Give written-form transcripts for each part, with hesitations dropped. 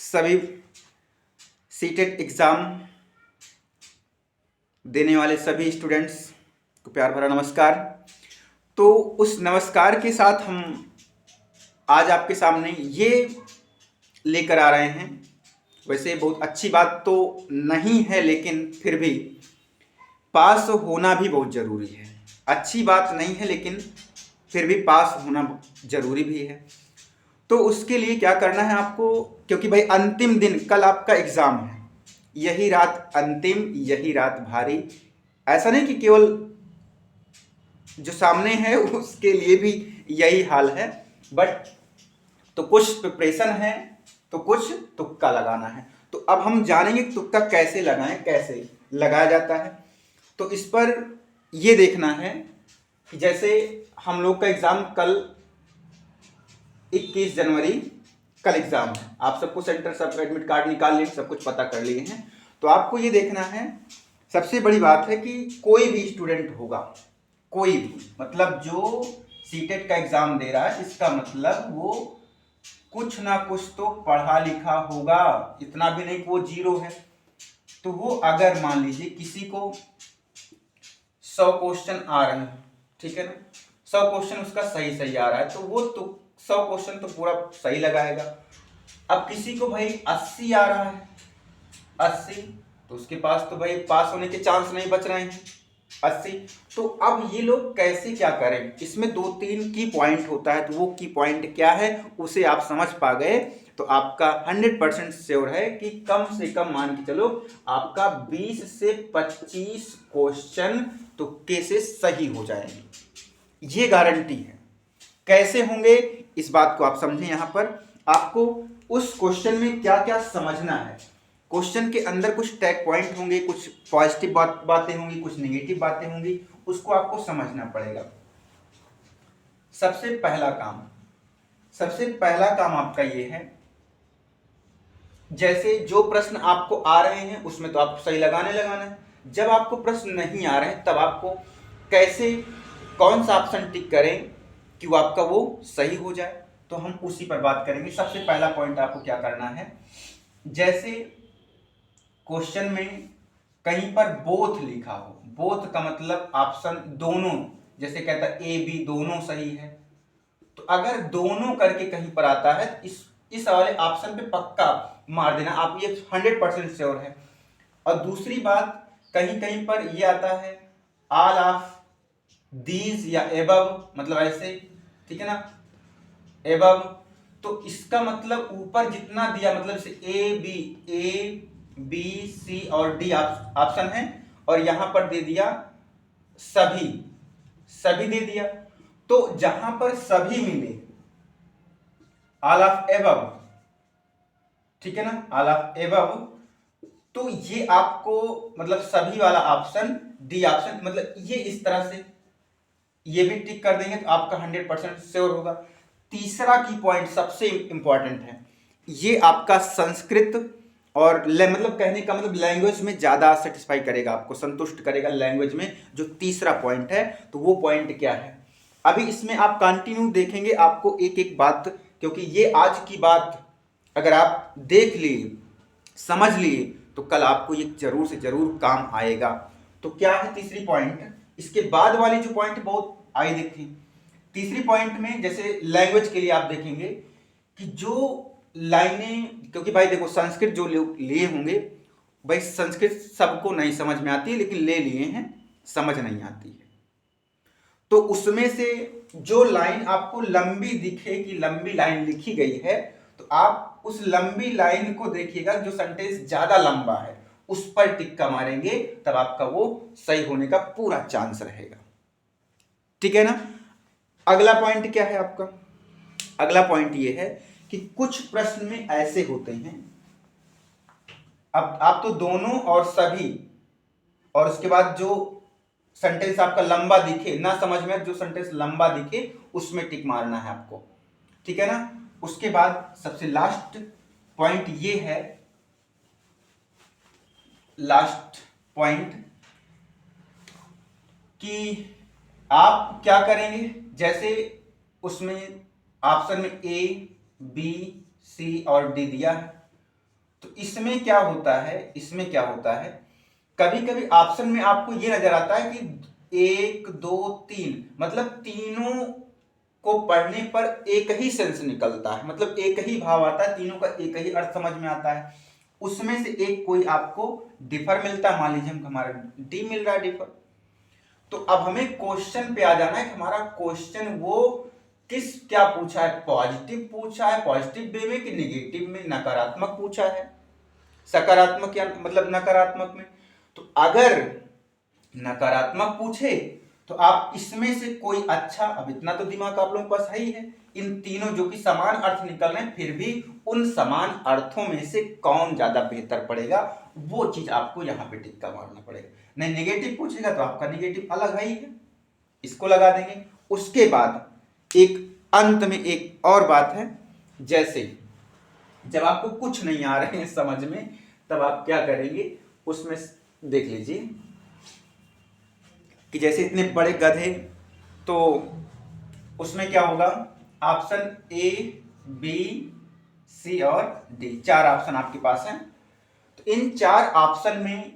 सभी CTET exam देने वाले सभी स्टूडेंट्स को प्यार भरा नमस्कार। तो उस नमस्कार के साथ हम आज आपके सामने ये लेकर आ रहे हैं। वैसे बहुत अच्छी बात तो नहीं है, लेकिन फिर भी पास होना भी बहुत ज़रूरी है। अच्छी बात नहीं है, लेकिन फिर भी पास होना ज़रूरी भी है। तो उसके लिए क्या करना है आपको, क्योंकि भाई अंतिम दिन कल आपका एग्ज़ाम है, यही रात अंतिम, यही रात भारी। ऐसा नहीं कि केवल जो सामने है उसके लिए भी यही हाल है, बट तो कुछ प्रिपरेशन है तो कुछ तुक्का लगाना है। तो अब हम जानेंगे तुक्का कैसे लगाएं, कैसे लगाया जाता है। तो इस पर ये देखना है कि जैसे हम लोग का एग्ज़ाम कल 21 जनवरी कल एग्ज़ाम है। आप सबको सेंटर सब एडमिट कार्ड निकाल लिए, सब कुछ पता कर लिए हैं। तो आपको ये देखना है, सबसे बड़ी बात है कि कोई भी स्टूडेंट होगा, कोई भी, मतलब जो सीटेट का एग्ज़ाम दे रहा है, इसका मतलब वो कुछ ना कुछ तो पढ़ा लिखा होगा। इतना भी नहीं कि वो जीरो है। तो वो अगर मान लीजिए किसी को 100 क्वेश्चन आ रहे हैं, ठीक है ना, 100 क्वेश्चन उसका सही सही आ रहा है, तो वो तो 100 क्वेश्चन तो पूरा सही लगाएगा। अब किसी को भाई 80 आ रहा है, 80, तो उसके पास तो भाई पास होने के चांस नहीं बच रहे हैं, 80। तो अब ये लोग कैसे क्या करें, इसमें 2-3 की पॉइंट होता है। तो वो की पॉइंट क्या है उसे आप समझ पा गए तो आपका 100% श्योर है कि कम से कम मान के चलो आपका 20 से 25 क्वेश्चन तुक्के से सही हो जाएंगे, ये गारंटी है। कैसे होंगे इस बात को आप समझें। यहां पर आपको उस क्वेश्चन में क्या क्या समझना है। क्वेश्चन के अंदर कुछ टैग पॉइंट होंगे, कुछ पॉजिटिव बातें होंगी, कुछ नेगेटिव बातें होंगी, उसको आपको समझना पड़ेगा। सबसे पहला काम आपका ये है, जैसे जो प्रश्न आपको आ रहे हैं उसमें तो आपको सही लगाना है। जब आपको प्रश्न नहीं आ रहे हैं तब आपको कैसे, कौन सा ऑप्शन टिक करें कि वो आपका वो सही हो जाए, तो हम उसी पर बात करेंगे। सबसे पहला पॉइंट आपको क्या करना है, जैसे क्वेश्चन में कहीं पर बोथ लिखा हो, बोथ का मतलब ऑप्शन दोनों, जैसे कहता है ए बी दोनों सही है, तो अगर दोनों करके कहीं पर आता है तो इस वाले ऑप्शन पे पक्का मार देना, आप ये 100% श्योर है। और दूसरी बात, कहीं कहीं पर ये आता है ऑल ऑफ दीज या एबव, मतलब ऐसे, ठीक है ना, एबव, तो इसका मतलब ऊपर जितना दिया, मतलब से ए बी सी और डी ऑप्शन है, और यहां पर दे दिया सभी दे दिया। तो जहां पर सभी मिले, ऑल ऑफ एबव, ठीक है ना, ऑल ऑफ एबव, तो ये आपको मतलब सभी वाला ऑप्शन, डी ऑप्शन, मतलब ये इस तरह से ये भी टिक कर देंगे तो आपका 100% श्योर होगा। तीसरा की पॉइंट सबसे इंपॉर्टेंट है, ये आपका संस्कृत और मतलब कहने का मतलब लैंग्वेज में ज्यादा सेटिस्फाई करेगा, आपको संतुष्ट करेगा लैंग्वेज में। जो तीसरा पॉइंट है, तो वो पॉइंट क्या है, अभी इसमें आप कंटिन्यू देखेंगे, आपको एक एक बात, क्योंकि ये आज की बात अगर आप देख लिए, समझ लिए, तो कल आपको ये जरूर से जरूर काम आएगा। तो क्या है तीसरी पॉइंट, इसके बाद वाली जो पॉइंट बहुत आई देखी। तीसरी पॉइंट में जैसे लैंग्वेज के लिए आप देखेंगे कि जो लाइनें, क्योंकि भाई देखो संस्कृत जो लोग लिए होंगे, भाई संस्कृत सबको नहीं समझ में आती है, लेकिन ले लिए हैं, समझ नहीं आती है। तो उसमें से जो लाइन आपको लंबी दिखे कि लंबी लाइन लिखी गई है, तो आप उस लंबी लाइन को देखिएगा, जो सेंटेंस ज्यादा लंबा है उस पर टिक्का मारेंगे, तब आपका वो सही होने का पूरा चांस रहेगा, ठीक है ना। अगला पॉइंट क्या है आपका, अगला पॉइंट ये है कि कुछ प्रश्न में ऐसे होते हैं, अब आप तो दोनों और सभी, और उसके बाद जो सेंटेंस आपका लंबा दिखे, ना समझ में जो सेंटेंस लंबा दिखे उसमें टिक मारना है आपको, ठीक है ना। उसके बाद सबसे लास्ट पॉइंट ये है, लास्ट पॉइंट कि आप क्या करेंगे, जैसे उसमें ऑप्शन में ए बी सी और डी दिया है, तो इसमें क्या होता है, कभी कभी ऑप्शन में आपको ये नजर आता है कि 1 2 3, मतलब तीनों को पढ़ने पर एक ही सेंस निकलता है, मतलब एक ही भाव आता है, तीनों का एक ही अर्थ समझ में आता है। उसमें से एक कोई आपको डिफर मिलता है, मान लीजिए हमारा डी मिल रहा है डिफर। तो अब हमें क्वेश्चन पे आ जाना है कि हमारा क्वेश्चन वो क्या पूछा है, पॉजिटिव पूछा है, पॉजिटिव वे में कि निगेटिव में, नकारात्मक पूछा है, सकारात्मक या मतलब नकारात्मक में। तो अगर नकारात्मक पूछे तो आप इसमें से कोई अच्छा, अब इतना तो दिमाग आप लोगों के पास है ही है, इन तीनों जो कि समान अर्थ निकल रहे हैं, फिर भी उन समान अर्थों में से कौन ज्यादा बेहतर पड़ेगा, वो चीज आपको यहां पे टिक्का मारना पड़ेगा। नहीं नेगेटिव पूछेगा तो आपका नेगेटिव अलग है ही है, इसको लगा देंगे। उसके बाद एक अंत में एक और बात है, जैसे जब आपको कुछ नहीं आ रहे हैं समझ में, तब आप क्या करेंगे, उसमें देख लीजिए कि जैसे इतने बड़े गधे, तो उसमें क्या होगा, ऑप्शन ए बी सी और डी, 4 ऑप्शन आपके पास हैं। तो इन 4 ऑप्शन में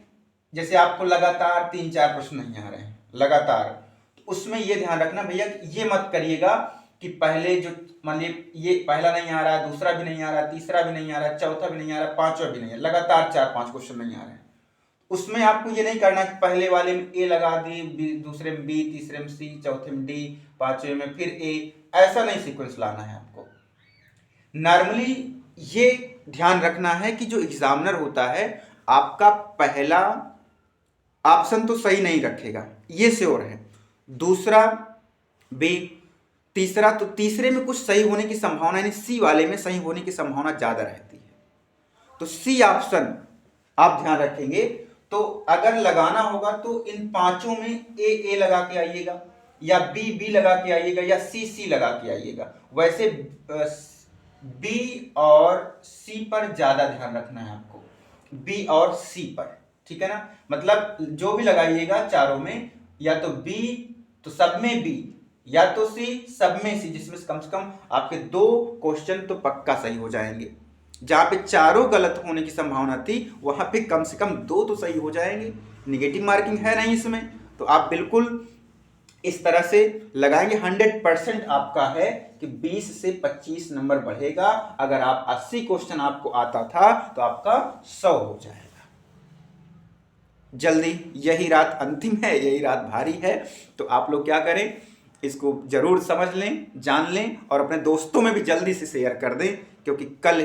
जैसे आपको लगातार 3-4 प्रश्न नहीं आ रहे हैं लगातार, तो उसमें ये ध्यान रखना भैया, ये मत करिएगा कि पहले जो मान लीजिए ये पहला नहीं आ रहा है, दूसरा भी नहीं आ रहा है, तीसरा भी नहीं आ रहा है, चौथा भी नहीं आ रहा है, पांचवा भी नहीं है, लगातार 4-5 क्वेश्चन नहीं आ रहे हैं। उसमें आपको ये नहीं करना कि पहले वाले में ए लगा दी, दूसरे में बी, तीसरे में सी, चौथे में डी, पांचवे में फिर ए, ऐसा नहीं सीक्वेंस लाना है आपको। नॉर्मली ये ध्यान रखना है कि जो एग्जामिनर होता है आपका पहला ऑप्शन तो सही नहीं रखेगा, ये श्योर है, दूसरा बी, तीसरा, तो तीसरे में कुछ सही होने की संभावना, यानी सी वाले में सही होने की संभावना ज्यादा रहती है, तो सी ऑप्शन आप ध्यान रखेंगे। तो अगर लगाना होगा तो इन पांचों में ए लगा के आइएगा, या बी लगा के आइएगा, या सी लगा के आइएगा। वैसे बी और सी पर ज्यादा ध्यान रखना है आपको, बी और सी पर, ठीक है ना, मतलब जो भी लगाइएगा चारों में, या तो बी तो सब में बी, या तो सी सब में सी, जिसमें से कम आपके 2 क्वेश्चन तो पक्का सही हो जाएंगे। जहां पे चारों गलत होने की संभावना थी वहां पे कम से कम 2 तो सही हो जाएंगे। नेगेटिव मार्किंग है नहीं इसमें, तो आप बिल्कुल इस तरह से लगाएंगे। 100% आपका है कि 20 से 25 नंबर बढ़ेगा। अगर आप 80 क्वेश्चन आपको आता था तो आपका 100 हो जाएगा। जल्दी, यही रात अंतिम है, यही रात भारी है, तो आप लोग क्या करें, इसको जरूर समझ लें, जान लें और अपने दोस्तों में भी जल्दी से शेयर कर दें, क्योंकि कल